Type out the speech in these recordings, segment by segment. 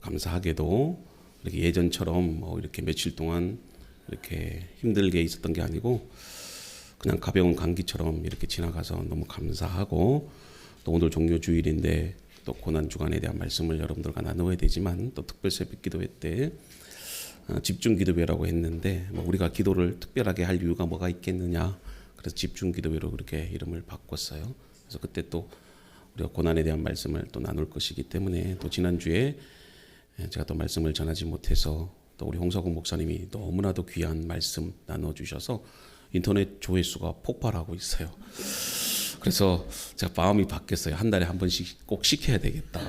감사하게도 이렇게 예전처럼 뭐 이렇게 며칠 동안 이렇게 힘들게 있었던 게 아니고 그냥 가벼운 감기처럼 이렇게 지나가서 너무 감사하고, 또 오늘 종료주일인데 또 고난주간에 대한 말씀을 여러분들과 나누어야 되지만, 또 특별 새벽 기도회 때 집중 기도회라고 했는데, 뭐 우리가 기도를 특별하게 할 이유가 뭐가 있겠느냐, 그래서 집중 기도회로 그렇게 이름을 바꿨어요. 그래서 그때 또 우리가 고난에 대한 말씀을 또 나눌 것이기 때문에, 또 지난주에 제가 또 말씀을 전하지 못해서 또 우리 홍석훈 목사님이 너무나도 귀한 말씀 나눠주셔서 인터넷 조회수가 폭발하고 있어요. 그래서 제가 마음이 바뀌었어요. 한 달에 한 번씩 꼭 시켜야 되겠다.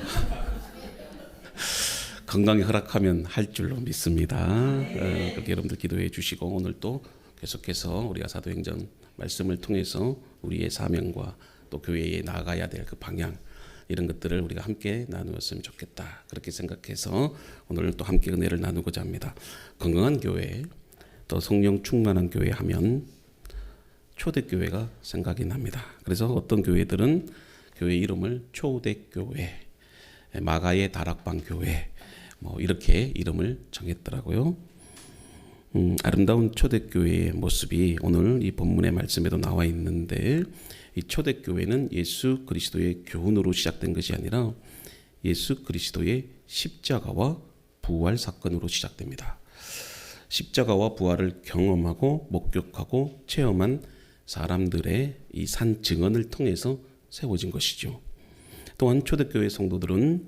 건강이 허락하면 할 줄로 믿습니다. 그렇게 여러분들 기도해 주시고, 오늘 또 계속해서 우리가 사도행전 말씀을 통해서 우리의 사명과 또 교회에 나아가야 될 그 방향, 이런 것들을 우리가 함께 나누었으면 좋겠다, 그렇게 생각해서 오늘 또 함께 은혜를 나누고자 합니다. 건강한 교회, 또 성령 충만한 교회 하면 초대교회가 생각이 납니다. 그래서 어떤 교회들은 교회 이름을 초대교회, 마가의 다락방 교회, 뭐 이렇게 이름을 정했더라고요. 아름다운 초대교회의 모습이 오늘 이 본문의 말씀에도 나와 있는데, 이 초대교회는 예수 그리스도의 교훈으로 시작된 것이 아니라 예수 그리스도의 십자가와 부활 사건으로 시작됩니다. 십자가와 부활을 경험하고 목격하고 체험한 사람들의 이 산 증언을 통해서 세워진 것이죠. 또한 초대교회 성도들은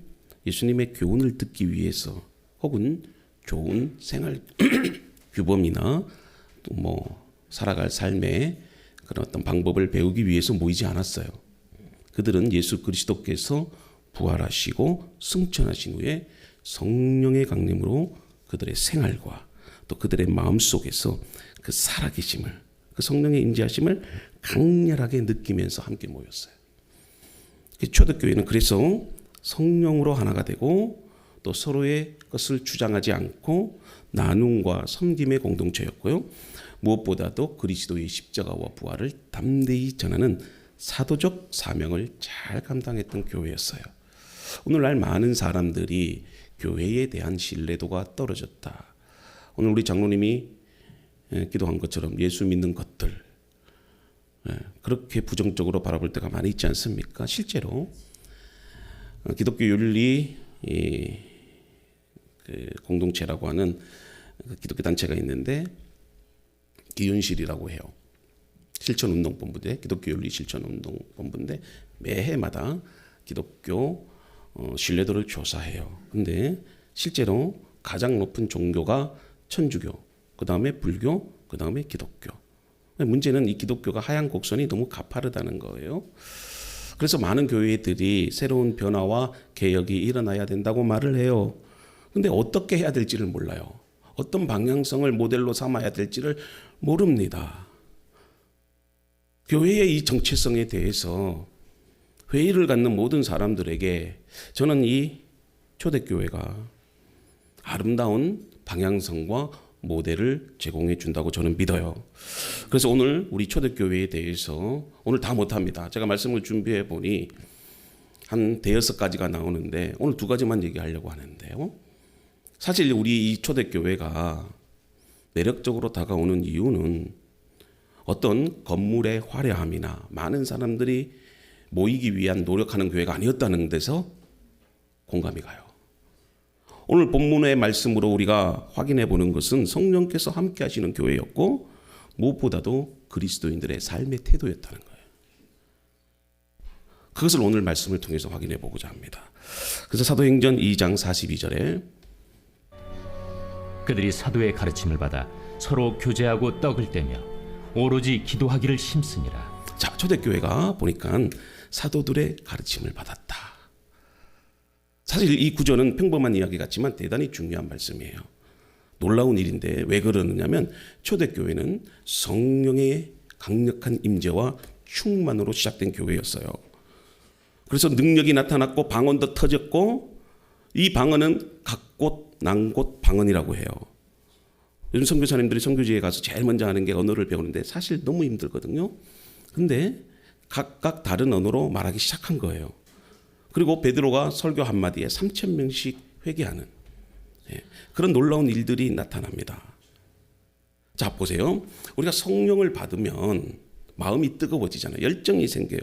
예수님의 교훈을 듣기 위해서 혹은 좋은 생활 규범이나 뭐 살아갈 삶의 그런 어떤 방법을 배우기 위해서 모이지 않았어요. 그들은 예수 그리스도께서 부활하시고 승천하신 후에 성령의 강림으로 그들의 생활과 또 그들의 마음 속에서 그 살아계심을, 그 성령의 임재하심을 강렬하게 느끼면서 함께 모였어요. 초대교회는 그래서 성령으로 하나가 되고 또 서로의 것을 주장하지 않고 나눔과 섬김의 공동체였고요. 무엇보다도 그리스도의 십자가와 부활을 담대히 전하는 사도적 사명을 잘 감당했던 교회였어요. 오늘날 많은 사람들이 교회에 대한 신뢰도가 떨어졌다. 오늘 우리 장로님이 기도한 것처럼 예수 믿는 것들, 그렇게 부정적으로 바라볼 때가 많이 있지 않습니까? 실제로 기독교 윤리 그 공동체라고 하는 기독교 단체가 있는데, 기윤실이라고 해요. 실천운동본부인데, 기독교 윤리 실천운동본부인데 매해마다 기독교 신뢰도를 조사해요. 근데 실제로 가장 높은 종교가 천주교, 그 다음에 불교, 그 다음에 기독교. 문제는 이 기독교가 하향 곡선이 너무 가파르다는 거예요. 그래서 많은 교회들이 새로운 변화와 개혁이 일어나야 된다고 말을 해요. 근데 어떻게 해야 될지를 몰라요. 어떤 방향성을 모델로 삼아야 될지를 모릅니다. 교회의 이 정체성에 대해서 회의를 갖는 모든 사람들에게 저는 이 초대교회가 아름다운 방향성과 모델을 제공해 준다고 저는 믿어요. 그래서 오늘 우리 초대교회에 대해서, 오늘 다 못합니다. 제가 말씀을 준비해 보니 한 대여섯 가지가 나오는데 오늘 두 가지만 얘기하려고 하는데요. 사실 우리 이 초대교회가 매력적으로 다가오는 이유는 어떤 건물의 화려함이나 많은 사람들이 모이기 위한 노력하는 교회가 아니었다는 데서 공감이 가요. 오늘 본문의 말씀으로 우리가 확인해 보는 것은 성령께서 함께 하시는 교회였고, 무엇보다도 그리스도인들의 삶의 태도였다는 거예요. 그것을 오늘 말씀을 통해서 확인해 보고자 합니다. 그래서 사도행전 2장 42절에 그들이 사도의 가르침을 받아 서로 교제하고 떡을 떼며 오로지 기도하기를 힘쓰니라. 자, 초대교회가 보니까 사도들의 가르침을 받았다. 사실 이 구절은 평범한 이야기 같지만 대단히 중요한 말씀이에요. 놀라운 일인데 왜 그러느냐면 초대교회는 성령의 강력한 임재와 충만으로 시작된 교회였어요. 그래서 능력이 나타났고 방언도 터졌고, 이 방언은 각곳 난곳 방언이라고 해요. 요즘 선교사님들이 선교지에 가서 제일 먼저 하는 게 언어를 배우는데 사실 너무 힘들거든요. 근데 각각 다른 언어로 말하기 시작한 거예요. 그리고 베드로가 설교 한마디에 3,000명씩 회개하는, 그런 놀라운 일들이 나타납니다. 자, 보세요. 우리가 성령을 받으면 마음이 뜨거워지잖아요. 열정이 생겨요.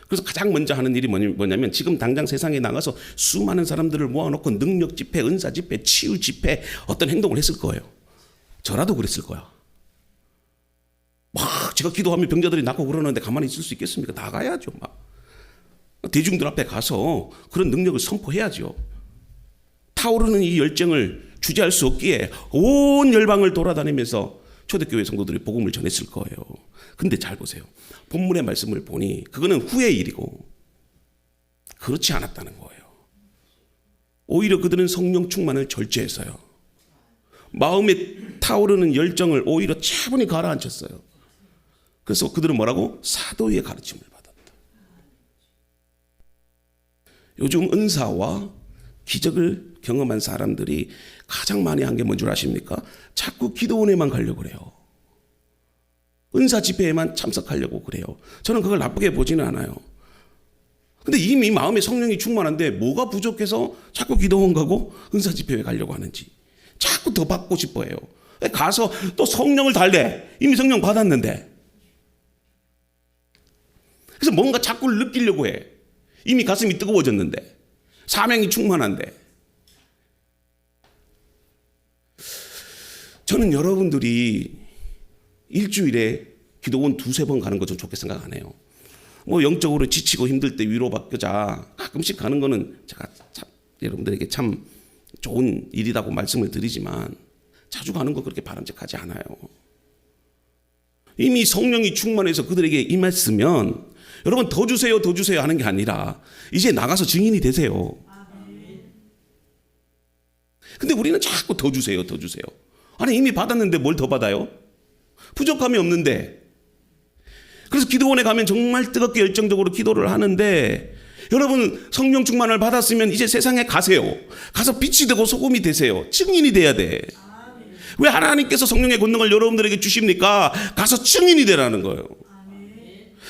그래서 가장 먼저 하는 일이 뭐냐면 지금 당장 세상에 나가서 수많은 사람들을 모아놓고 능력 집회, 은사 집회, 치유 집회 어떤 행동을 했을 거예요. 저라도 그랬을 거야. 막 제가 기도하면 병자들이 낫고 그러는데 가만히 있을 수 있겠습니까? 나가야죠. 막 대중들 앞에 가서 그런 능력을 선포해야죠. 타오르는 이 열정을 주재할 수 없기에 온 열방을 돌아다니면서 초대교회 성도들이 복음을 전했을 거예요. 근데 잘 보세요. 본문의 말씀을 보니 그거는 후의 일이고 그렇지 않았다는 거예요. 오히려 그들은 성령 충만을 절제했어요. 마음에 타오르는 열정을 오히려 차분히 가라앉혔어요. 그래서 그들은 뭐라고? 사도의 가르침을 받았다. 요즘 은사와 기적을 경험한 사람들이 가장 많이 한 게 뭔 줄 아십니까? 자꾸 기도원에만 가려고 그래요. 은사 집회에만 참석하려고 그래요. 저는 그걸 나쁘게 보지는 않아요. 근데 이미 마음에 성령이 충만한데 뭐가 부족해서 자꾸 기도원 가고 은사 집회에 가려고 하는지 자꾸 더 받고 싶어 해요. 가서 또 성령을 달래. 이미 성령 받았는데. 그래서 뭔가 자꾸 느끼려고 해. 이미 가슴이 뜨거워졌는데. 사명이 충만한데. 저는 여러분들이 일주일에 기도원 2-3번 가는 거 좀 좋게 생각 안 해요. 뭐 영적으로 지치고 힘들 때 위로받고자 가끔씩 가는 거는 제가 참 여러분들에게 참 좋은 일이라고 말씀을 드리지만 자주 가는 거 그렇게 바람직하지 않아요. 이미 성령이 충만해서 그들에게 임했으면 여러분 더 주세요 더 주세요 하는 게 아니라 이제 나가서 증인이 되세요. 근데 우리는 자꾸 더 주세요 더 주세요. 아니 이미 받았는데 뭘 더 받아요? 부족함이 없는데. 그래서 기도원에 가면 정말 뜨겁게 열정적으로 기도를 하는데 여러분 성령 충만을 받았으면 이제 세상에 가세요. 가서 빛이 되고 소금이 되세요. 증인이 돼야 돼. 왜 하나님께서 성령의 권능을 여러분들에게 주십니까? 가서 증인이 되라는 거예요.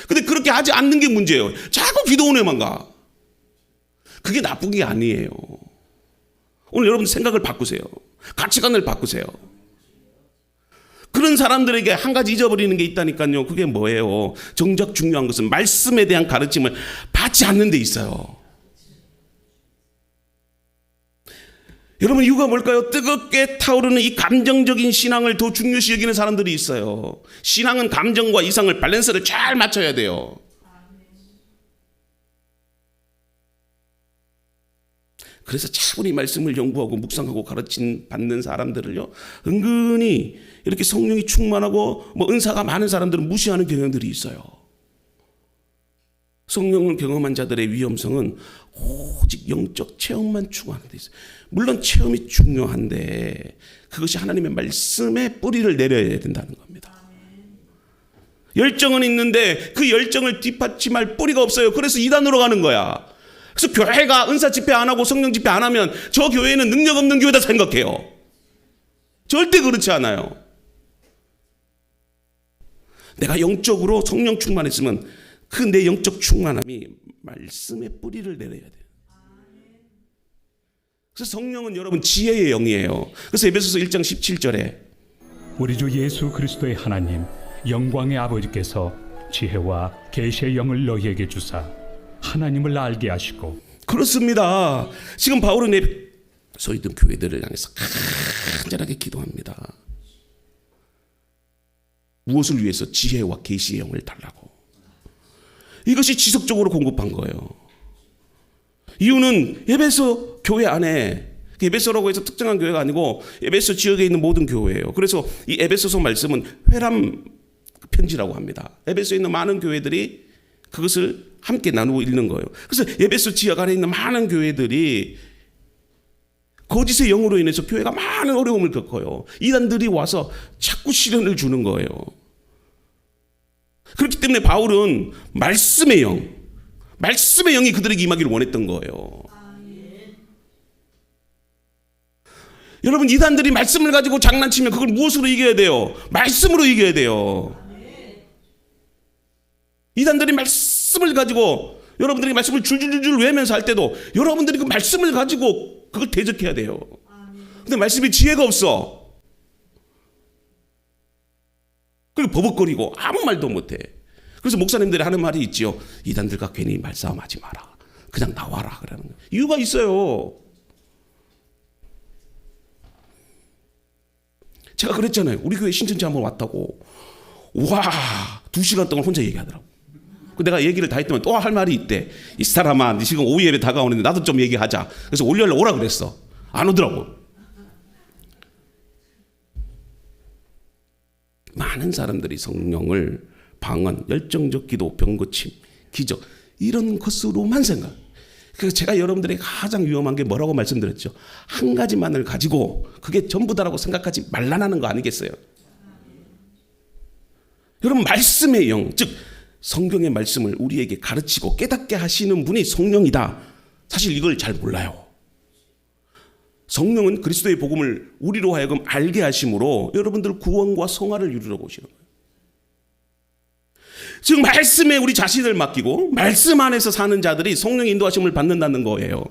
근데 그렇게 하지 않는 게 문제예요. 자꾸 기도원에만 가. 그게 나쁜 게 아니에요. 오늘 여러분 생각을 바꾸세요. 가치관을 바꾸세요. 그런 사람들에게 한 가지 잊어버리는 게 있다니까요. 그게 뭐예요? 정작 중요한 것은 말씀에 대한 가르침을 받지 않는 데 있어요. 여러분 이유가 뭘까요? 뜨겁게 타오르는 이 감정적인 신앙을 더 중요시 여기는 사람들이 있어요. 신앙은 감정과 이상을 밸런스를 잘 맞춰야 돼요. 그래서 차분히 말씀을 연구하고 묵상하고 가르침 받는 사람들을요 은근히 이렇게 성령이 충만하고 뭐 은사가 많은 사람들은 무시하는 경향들이 있어요. 성령을 경험한 자들의 위험성은 오직 영적 체험만 추구하는 데 있어요. 물론 체험이 중요한데 그것이 하나님의 말씀에 뿌리를 내려야 된다는 겁니다. 열정은 있는데 그 열정을 뒷받침할 뿌리가 없어요. 그래서 이단으로 가는 거야. 그래서 교회가 은사 집회 안 하고 성령 집회 안 하면 저 교회는 능력 없는 교회다 생각해요. 절대 그렇지 않아요. 내가 영적으로 성령 충만했으면 그 내 영적 충만함이 말씀의 뿌리를 내려야 돼요. 그래서 성령은 여러분 지혜의 영이에요. 그래서 에베소서 1장 17절에 우리 주 예수 그리스도의 하나님 영광의 아버지께서 지혜와 계시의 영을 너희에게 주사 하나님을 알게 하시고. 그렇습니다. 지금 바울은 에베소에 있던 교회들을 향해서 간절하게 기도합니다. 무엇을 위해서? 지혜와 계시의 영을 달라고. 이것이 지속적으로 공급한 거예요. 이유는 에베소 교회 안에, 에베소라고 해서 특정한 교회가 아니고 에베소 지역에 있는 모든 교회예요. 그래서 이 에베소서 말씀은 회람 편지라고 합니다. 에베소에 있는 많은 교회들이 그것을 함께 나누고 읽는 거예요. 그래서 에베소 지역 안에 있는 많은 교회들이 거짓의 영으로 인해서 교회가 많은 어려움을 겪어요. 이단들이 와서 자꾸 시련을 주는 거예요. 그렇기 때문에 바울은 말씀의 영이 그들에게 임하기를 원했던 거예요. 여러분 이단들이 말씀을 가지고 장난치면 그걸 무엇으로 이겨야 돼요? 말씀으로 이겨야 돼요. 이단들이 말씀을 가지고 여러분들이 말씀을 줄줄줄 외면서 할 때도 여러분들이 그 말씀을 가지고 그걸 대적해야 돼요. 근데 말씀에 지혜가 없어. 그리고 버벅거리고 아무 말도 못해. 그래서 목사님들이 하는 말이 있지요. 이단들과 괜히 말싸움하지 마라. 그냥 나와라. 그러는 거예요. 이유가 있어요. 제가 그랬잖아요. 우리 교회 신천지 한번 왔다고. 와, 2시간 동안 혼자 얘기하더라고. 내가 얘기를 다 했더니 또 할 말이 있대. 이 사람아, 지금 오후 예배 다가오는데 나도 좀 얘기하자. 그래서 월요일에 오라 그랬어. 안 오더라고. 많은 사람들이 성령을 방언, 열정적 기도, 병고침, 기적 이런 것으로만 생각. 그래서 제가 여러분들에게 가장 위험한 게 뭐라고 말씀드렸죠? 한 가지만을 가지고 그게 전부다라고 생각하지 말라는 거 아니겠어요? 여러분, 말씀의 영, 즉 성경의 말씀을 우리에게 가르치고 깨닫게 하시는 분이 성령이다. 사실 이걸 잘 몰라요. 성령은 그리스도의 복음을 우리로 하여금 알게 하심으로 여러분들 구원과 성화를 이루려고 오시는 거예요. 즉 말씀에 우리 자신을 맡기고 말씀 안에서 사는 자들이 성령의 인도하심을 받는다는 거예요.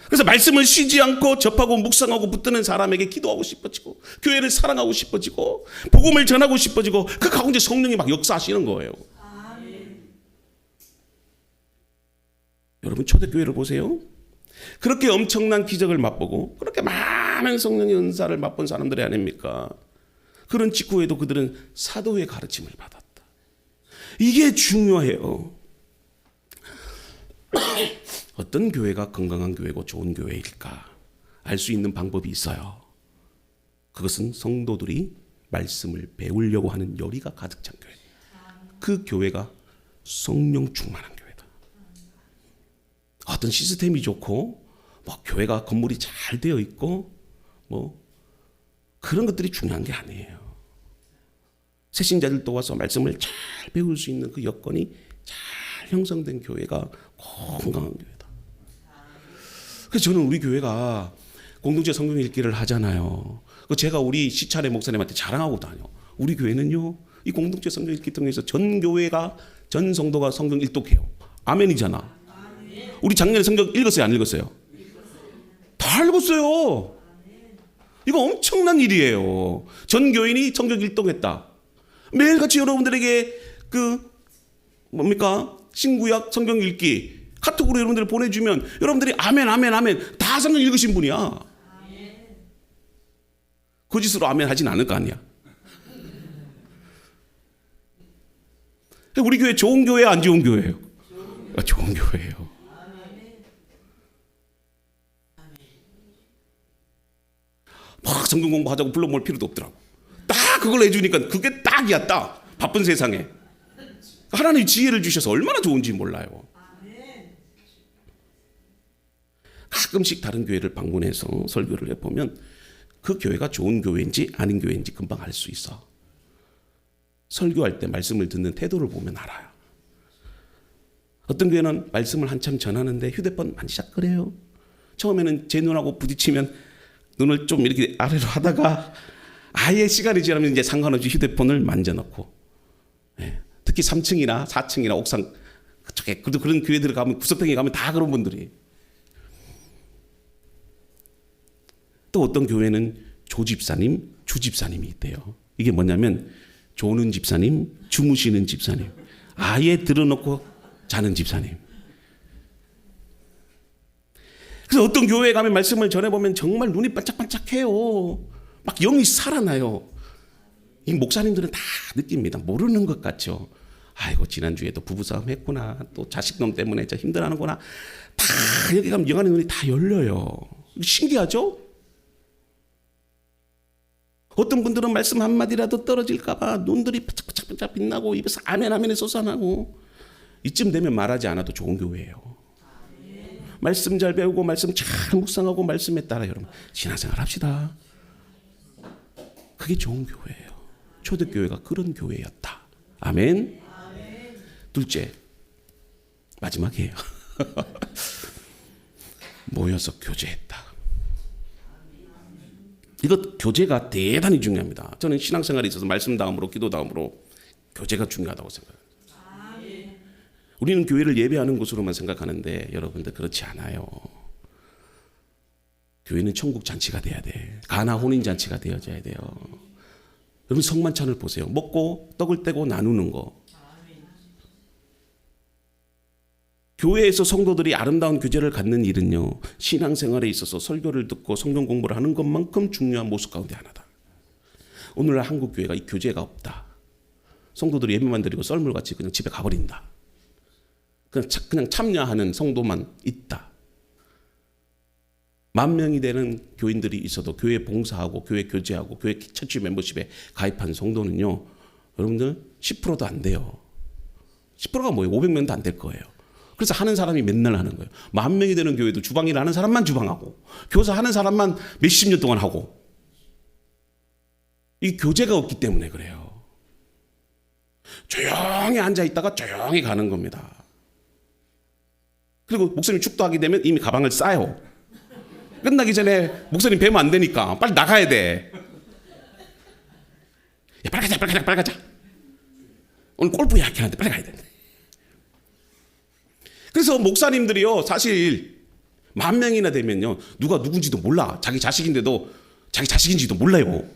그래서 말씀을 쉬지 않고 접하고 묵상하고 붙드는 사람에게 기도하고 싶어지고 교회를 사랑하고 싶어지고 복음을 전하고 싶어지고 그 가운데 성령이 막 역사하시는 거예요. 여러분, 초대교회를 보세요. 그렇게 엄청난 기적을 맛보고 그렇게 많은 성령의 은사를 맛본 사람들이 아닙니까? 그런 직후에도 그들은 사도의 가르침을 받았다. 이게 중요해요. 어떤 교회가 건강한 교회고 좋은 교회일까 알 수 있는 방법이 있어요. 그것은 성도들이 말씀을 배우려고 하는 열의가 가득 찬 교회. 그 교회가 성령 충만한 교회다. 어떤 시스템이 좋고 뭐 교회가 건물이 잘 되어 있고 뭐 그런 것들이 중요한 게 아니에요. 새신자들도 와서 말씀을 잘 배울 수 있는 그 여건이 잘 형성된 교회가 건강한 교회다. 그래서 저는 우리 교회가 공동체 성경 읽기를 하잖아요. 제가 우리 시찰의 목사님한테 자랑하고 다녀. 우리 교회는요, 이 공동체 성경 읽기 통해서 전 교회가, 전 성도가 성경 일독해요. 아멘이잖아. 우리 작년에 성경 읽었어요, 안 읽었어요? 다 읽었어요. 이거 엄청난 일이에요. 전 교인이 성경 일독했다. 매일같이 여러분들에게 신구약 성경 읽기 카톡으로 여러분들 보내주면 여러분들이 아멘 아멘 아멘 다 성경 읽으신 분이야. 거짓으로 아멘 하진 않을 거 아니야. 우리 교회 좋은 교회야, 안 좋은 교회예요? 좋은 교회예요. 막 성경 공부하자고 불러모을 필요도 없더라고. 딱 그걸 해주니까 그게 딱이야, 딱. 바쁜 세상에. 하나님이 지혜를 주셔서 얼마나 좋은지 몰라요. 가끔씩 다른 교회를 방문해서 설교를 해보면 그 교회가 좋은 교회인지 아닌 교회인지 금방 알 수 있어. 설교할 때 말씀을 듣는 태도를 보면 알아요. 어떤 교회는 말씀을 한참 전하는데 휴대폰 만지작거려요. 처음에는 제 눈하고 부딪히면 눈을 좀 이렇게 아래로 하다가 아예 시간이 지나면 이제 상관없이 휴대폰을 만져놓고, 특히 3층이나 4층이나 옥상 그쪽에 그런 교회들 가면 구석탱이 가면 다 그런 분들이. 또 어떤 교회는 조집사님, 주집사님이 있대요. 이게 뭐냐면 조는 집사님, 주무시는 집사님, 아예 들어놓고 자는 집사님. 그래서 어떤 교회에 가면 말씀을 전해보면 정말 눈이 반짝반짝해요. 막 영이 살아나요. 이 목사님들은 다 느낍니다. 모르는 것 같죠. 아이고, 지난주에도 부부싸움 했구나. 또 자식놈 때문에 저 힘들어하는구나. 다 여기 가면 영안의 눈이 다 열려요. 신기하죠? 어떤 분들은 말씀 한마디라도 떨어질까봐 눈들이 반짝반짝 빛나고 입에서 아멘 아멘에 솟아나고, 이쯤 되면 말하지 않아도 좋은 교회예요. 말씀 잘 배우고 말씀 잘 묵상하고 말씀에 따라 여러분 신앙생활 합시다. 그게 좋은 교회예요. 초대교회가 그런 교회였다. 아멘. 둘째, 마지막이에요. 모여서 교제했다. 이것 교제가 대단히 중요합니다. 저는 신앙생활에 있어서 말씀 다음으로 기도 다음으로 교제가 중요하다고 생각합니다. 우리는 교회를 예배하는 곳으로만 생각하는데 여러분들 그렇지 않아요. 교회는 천국 잔치가 돼야 돼. 가나 혼인 잔치가 되어져야 돼요. 여러분 성만찬을 보세요. 먹고 떡을 떼고 나누는 거. 교회에서 성도들이 아름다운 교제를 갖는 일은요, 신앙생활에 있어서 설교를 듣고 성경 공부를 하는 것만큼 중요한 모습 가운데 하나다. 오늘날 한국 교회가 이 교제가 없다. 성도들이 예배만 드리고 썰물같이 그냥 집에 가버린다. 그냥 참여하는 성도만 있다. 10,000명이 되는 교인들이 있어도 교회 봉사하고 교회 교제하고 교회 처치 멤버십에 가입한 성도는요, 여러분들 10%도 안 돼요. 10%가 뭐예요? 500명도 안 될 거예요. 그래서 하는 사람이 맨날 하는 거예요. 10,000명이 되는 교회도 주방일 하는 사람만 주방하고 교사 하는 사람만 몇십 년 동안 하고, 이 교제가 없기 때문에 그래요. 조용히 앉아 있다가 조용히 가는 겁니다. 그리고 목사님 축도하게 되면 이미 가방을 싸요. 끝나기 전에 목사님 뵈면 안 되니까 빨리 나가야 돼. 야, 빨리 가자. 오늘 골프 예약해놨는데 빨리 가야 돼. 그래서 목사님들이요, 사실 10,000명이나 되면요, 누가 누군지도 몰라. 자기 자식인데도 자기 자식인지도 몰라요.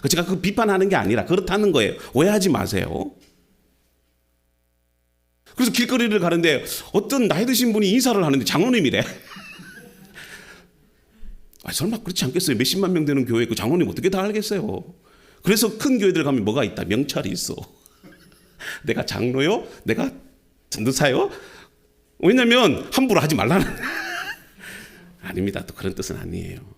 제가 그 비판하는 게 아니라 그렇다는 거예요. 오해하지 마세요. 그래서 길거리를 가는데 어떤 나이 드신 분이 인사를 하는데 장로님이래. 설마 그렇지 않겠어요? 몇십만 명 되는 교회 그 장로님 어떻게 다 알겠어요? 그래서 큰 교회들 가면 뭐가 있다? 명찰이 있어. 내가 장로요? 내가 전도사요? 왜냐면 함부로 하지 말라는. 아닙니다. 또 그런 뜻은 아니에요.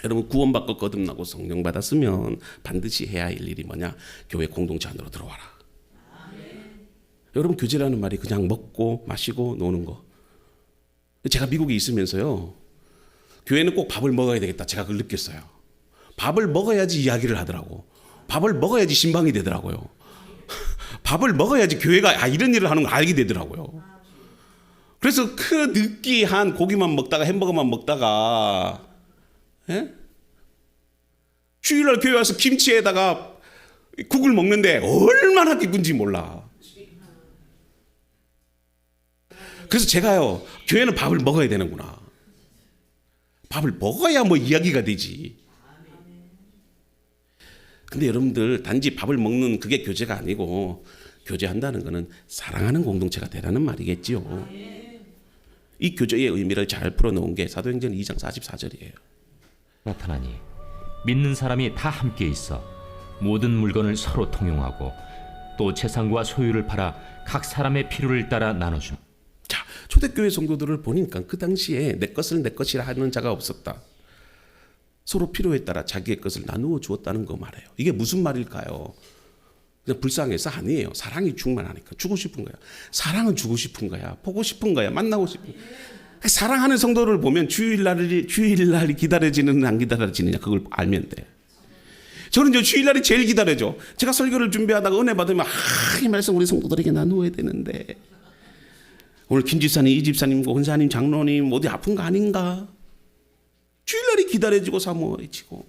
여러분 구원받고 거듭나고 성령 받았으면 반드시 해야 할 일이 뭐냐? 교회 공동체 안으로 들어와라. 여러분 교제라는 말이 그냥 먹고 마시고 노는 거. 제가 미국에 있으면서요, 교회는 꼭 밥을 먹어야 되겠다, 제가 그걸 느꼈어요. 밥을 먹어야지 이야기를 하더라고. 밥을 먹어야지 신방이 되더라고요. 밥을 먹어야지 교회가 이런 일을 하는 걸 알게 되더라고요. 그래서 그 느끼한 고기만 먹다가 햄버거만 먹다가, 예? 주일날 교회 와서 김치에다가 국을 먹는데 얼마나 기쁜지 몰라. 그래서 제가요, 교회는 밥을 먹어야 되는구나. 밥을 먹어야 뭐 이야기가 되지. 근데 여러분들 단지 밥을 먹는 그게 교제가 아니고, 교제한다는 것은 사랑하는 공동체가 되라는 말이겠지요. 이 교제의 의미를 잘 풀어놓은 게 사도행전 2장 44절이에요. 나타나니 믿는 사람이 다 함께 있어 모든 물건을 서로 통용하고 또 재산과 소유를 팔아 각 사람의 필요를 따라 나눠줌. 자, 초대교회 성도들을 보니까 그 당시에 내 것을 내 것이라 하는 자가 없었다. 서로 필요에 따라 자기의 것을 나누어 주었다는 거 말이에요. 이게 무슨 말일까요? 그냥 불쌍해서 아니에요. 사랑이 충만하니까 주고 싶은 거야. 사랑은 주고 싶은 거야. 보고 싶은 거야. 만나고 싶은 거야. 사랑하는 성도를 보면 주일날이 기다려지느냐 안 기다려지느냐 그걸 알면 돼. 저는 이제 주일날이 제일 기다려져. 제가 설교를 준비하다가 은혜 받으면 이 말씀 우리 성도들에게 나누어야 되는데, 오늘 김 집사님, 이 집사님, 권사님, 장로님 어디 아픈 거 아닌가? 주일날이 기다려지고 사모해지고,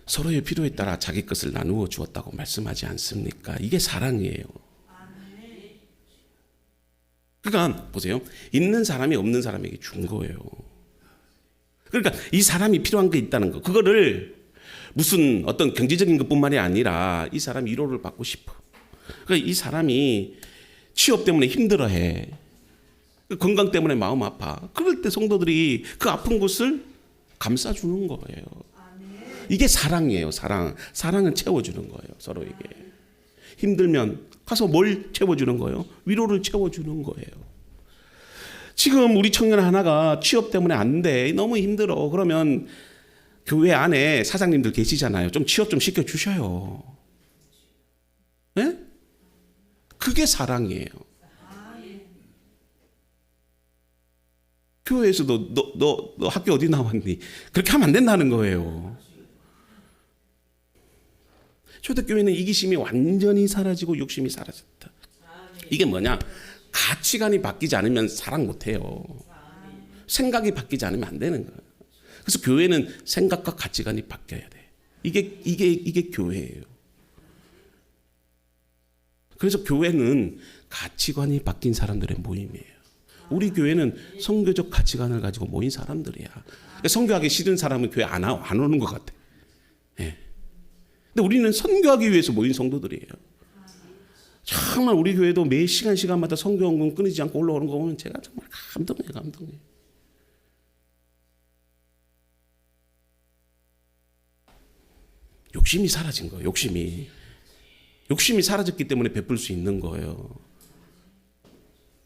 서로의 필요에 따라 자기 것을 나누어 주었다고 말씀하지 않습니까? 이게 사랑이에요. 그러니까 보세요. 있는 사람이 없는 사람에게 준 거예요. 그러니까 이 사람이 필요한 게 있다는 거, 그거를 무슨 어떤 경제적인 것뿐만이 아니라 이 사람이 위로를 받고 싶어. 그러니까 이 사람이 취업 때문에 힘들어해. 건강 때문에 마음 아파. 그럴 때 성도들이 그 아픈 곳을 감싸주는 거예요. 이게 사랑이에요. 사랑은 채워주는 거예요. 서로에게. 힘들면 가서 뭘 채워주는 거예요? 위로를 채워주는 거예요. 지금 우리 청년 하나가 취업 때문에 안 돼. 너무 힘들어. 그러면 교회 안에 사장님들 계시잖아요. 좀 취업 좀 시켜주셔요. 네? 그게 사랑이에요. 교회에서도 너 학교 어디 나왔니? 그렇게 하면 안 된다는 거예요. 초대교회는 이기심이 완전히 사라지고 욕심이 사라졌다. 이게 뭐냐? 가치관이 바뀌지 않으면 사랑 못해요. 생각이 바뀌지 않으면 안 되는 거예요. 그래서 교회는 생각과 가치관이 바뀌어야 돼. 이게 교회예요. 그래서 교회는 가치관이 바뀐 사람들의 모임이에요. 우리 교회는 선교적 가치관을 가지고 모인 사람들이야. 그러니까 선교하기 싫은 사람은 교회 안 오는 것 같아. 예. 근데 우리는 선교하기 위해서 모인 성도들이에요. 정말 우리 교회도 매 시간마다 선교 헌금 끊이지 않고 올라오는 거 보면 제가 정말 감동해요. 욕심이 사라진 거예요. 욕심이 사라졌기 때문에 베풀 수 있는 거예요.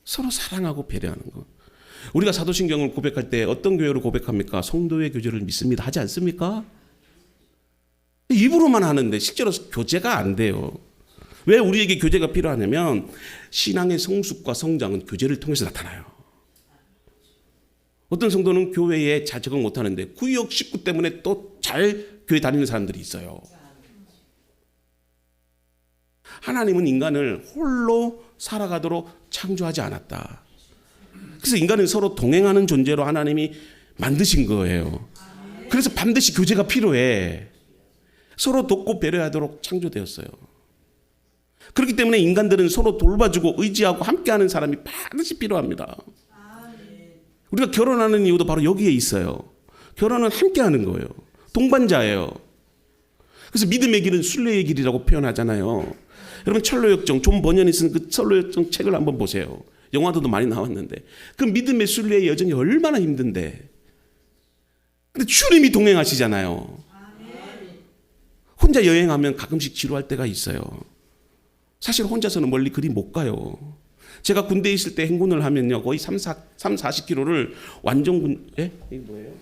서로 사랑하고 배려하는 거. 우리가 사도신경을 고백할 때 어떤 교회로 고백합니까? 성도의 교제를 믿습니다 하지 않습니까? 입으로만 하는데 실제로 교제가 안 돼요. 왜 우리에게 교제가 필요하냐면 신앙의 성숙과 성장은 교제를 통해서 나타나요. 어떤 성도는 교회에 잘 적응 못하는데 구역 식구 때문에 또 잘 교회 다니는 사람들이 있어요. 하나님은 인간을 홀로 살아가도록 창조하지 않았다. 그래서 인간은 서로 동행하는 존재로 하나님이 만드신 거예요. 그래서 반드시 교제가 필요해. 서로 돕고 배려하도록 창조되었어요. 그렇기 때문에 인간들은 서로 돌봐주고 의지하고 함께하는 사람이 반드시 필요합니다. 우리가 결혼하는 이유도 바로 여기에 있어요. 결혼은 함께하는 거예요. 동반자예요. 그래서 믿음의 길은 순례의 길이라고 표현하잖아요. 여러분 철로역정 존 버년이 쓴 그 철로역정 책을 한번 보세요. 영화도 많이 나왔는데 그 믿음의 순례의 여정이 얼마나 힘든데, 근데 주님이 동행하시잖아요. 혼자 여행하면 가끔씩 지루할 때가 있어요. 사실 혼자서는 멀리 그리 못 가요. 제가 군대에 있을 때 행군을 하면요 거의 40km를 완전 이게 뭐예요?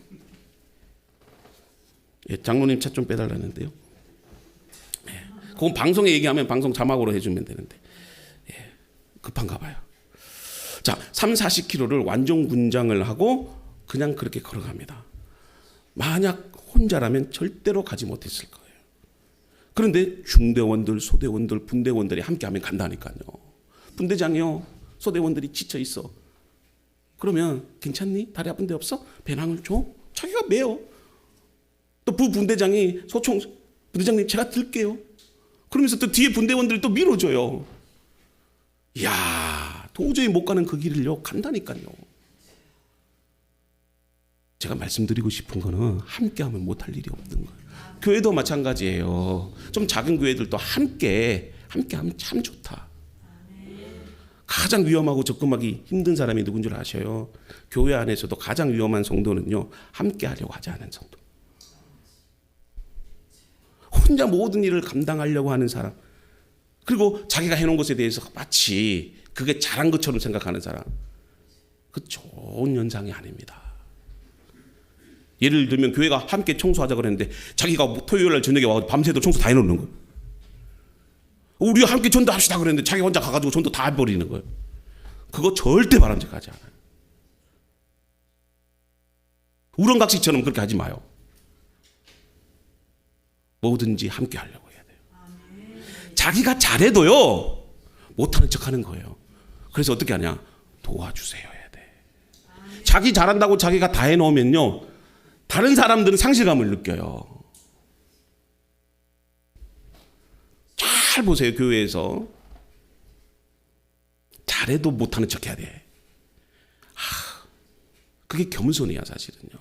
예, 장로님 차 좀 빼달라는데요. 그건 방송에 얘기하면 방송 자막으로 해주면 되는데, 예, 급한가 봐요. 자, 40km를 완전 군장을 하고 그냥 그렇게 걸어갑니다. 만약 혼자라면 절대로 가지 못했을 거예요. 그런데 중대원들, 소대원들, 분대원들이 함께하면 간다니까요. 분대장이요, 소대원들이 지쳐 있어. 그러면 괜찮니? 다리 아픈 데 없어? 배낭을 줘? 자기가 매요. 또 부분대장이 소총 분대장님 제가 들게요. 그러면서 또 뒤에 분대원들이 또 밀어줘요. 이야, 도저히 못 가는 그 길을요 간다니까요. 제가 말씀드리고 싶은 거는 함께하면 못할 일이 없는 거예요. 교회도 마찬가지예요. 좀 작은 교회들도 함께하면 참 좋다. 가장 위험하고 접근하기 힘든 사람이 누군 줄 아셔요? 교회 안에서도 가장 위험한 성도는요 함께하려고 하지 않은 성도. 혼자 모든 일을 감당하려고 하는 사람, 그리고 자기가 해놓은 것에 대해서 마치 그게 잘한 것처럼 생각하는 사람, 그 좋은 현상이 아닙니다. 예를 들면 교회가 함께 청소하자 그랬는데 자기가 토요일날 저녁에 와서 밤새도 청소 다 해놓는 거예요. 우리가 함께 전도합시다 그랬는데 자기 혼자 가가지고 전도 다 해버리는 거예요. 그거 절대 바람직하지 않아요. 우렁각시처럼 그렇게 하지 마요. 뭐든지 함께 하려고 해야 돼요. 자기가 잘해도요 못하는 척하는 거예요. 그래서 어떻게 하냐? 도와주세요 해야 돼. 자기 잘한다고 자기가 다 해놓으면요 다른 사람들은 상실감을 느껴요. 잘 보세요. 교회에서 잘해도 못하는 척 해야 돼. 그게 겸손이야 사실은요.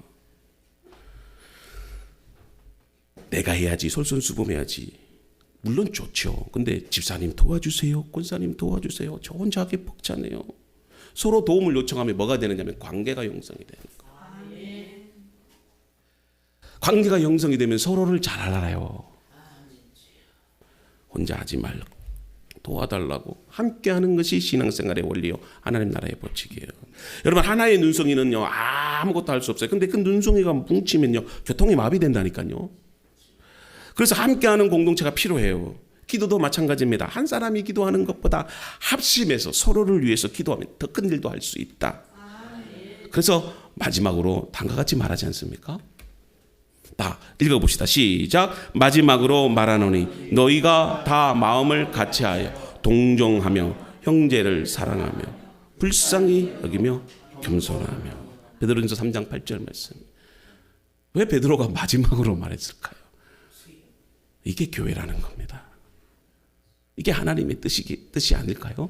내가 해야지, 솔선수범해야지. 물론 좋죠. 근데 집사님 도와주세요, 권사님 도와주세요, 저 혼자 하기 벅차네요. 서로 도움을 요청하면 뭐가 되느냐면 관계가 형성이 되는 거예요. 관계가 형성이 되면 서로를 잘 알아요. 혼자 하지 말고 도와달라고 함께하는 것이 신앙생활의 원리요 하나님 나라의 법칙이에요. 여러분 하나의 눈송이는요 아무것도 할 수 없어요. 근데 그 눈송이가 뭉치면요 교통이 마비된다니까요. 그래서 함께하는 공동체가 필요해요. 기도도 마찬가지입니다. 한 사람이 기도하는 것보다 합심해서 서로를 위해서 기도하면 더 큰 일도 할 수 있다. 그래서 마지막으로 다음과 같이 말하지 않습니까? 다 읽어봅시다. 시작. 마지막으로 말하노니 너희가 다 마음을 같이하여 동정하며 형제를 사랑하며 불쌍히 여기며 겸손하며. 베드로전서 3장 8절 말씀. 왜 베드로가 마지막으로 말했을까요? 이게 교회라는 겁니다. 이게 하나님의 뜻이 아닐까요?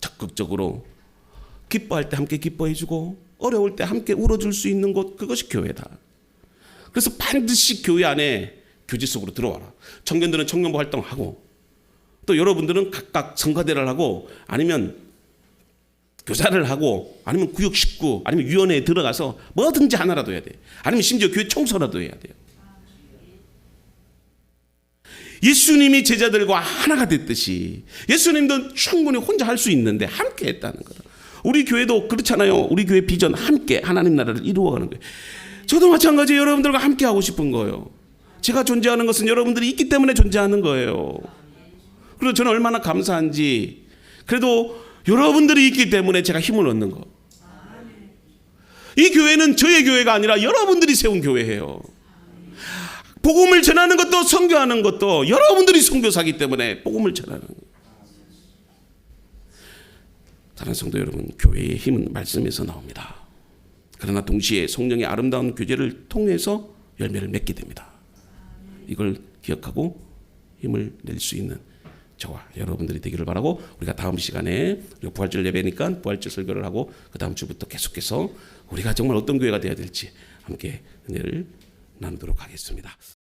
적극적으로 기뻐할 때 함께 기뻐해주고 어려울 때 함께 울어줄 수 있는 곳, 그것이 교회다. 그래서 반드시 교회 안에 교제 속으로 들어와라. 청년들은 청년부 활동하고 또 여러분들은 각각 성가대를 하고 아니면 교사를 하고 아니면 구역 식구 아니면 위원회에 들어가서 뭐든지 하나라도 해야 돼. 아니면 심지어 교회 청소라도 해야 돼요. 예수님이 제자들과 하나가 됐듯이 예수님도 충분히 혼자 할 수 있는데 함께 했다는 거다. 우리 교회도 그렇잖아요. 우리 교회 비전 함께 하나님 나라를 이루어가는 거예요. 저도 마찬가지예요. 여러분들과 함께 하고 싶은 거예요. 제가 존재하는 것은 여러분들이 있기 때문에 존재하는 거예요. 그리고 저는 얼마나 감사한지 그래도 여러분들이 있기 때문에 제가 힘을 얻는 거. 이 교회는 저의 교회가 아니라 여러분들이 세운 교회예요. 복음을 전하는 것도 선교하는 것도 여러분들이 선교사기 때문에 복음을 전하는 거예요. 사랑하는 성도 여러분, 교회의 힘은 말씀에서 나옵니다. 그러나 동시에 성령의 아름다운 교제를 통해서 열매를 맺게 됩니다. 이걸 기억하고 힘을 낼 수 있는 저와 여러분들이 되기를 바라고 우리가 다음 시간에 부활절 예배니까 부활절 설교를 하고 그 다음 주부터 계속해서 우리가 정말 어떤 교회가 되어야 될지 함께 은혜를 나누도록 하겠습니다.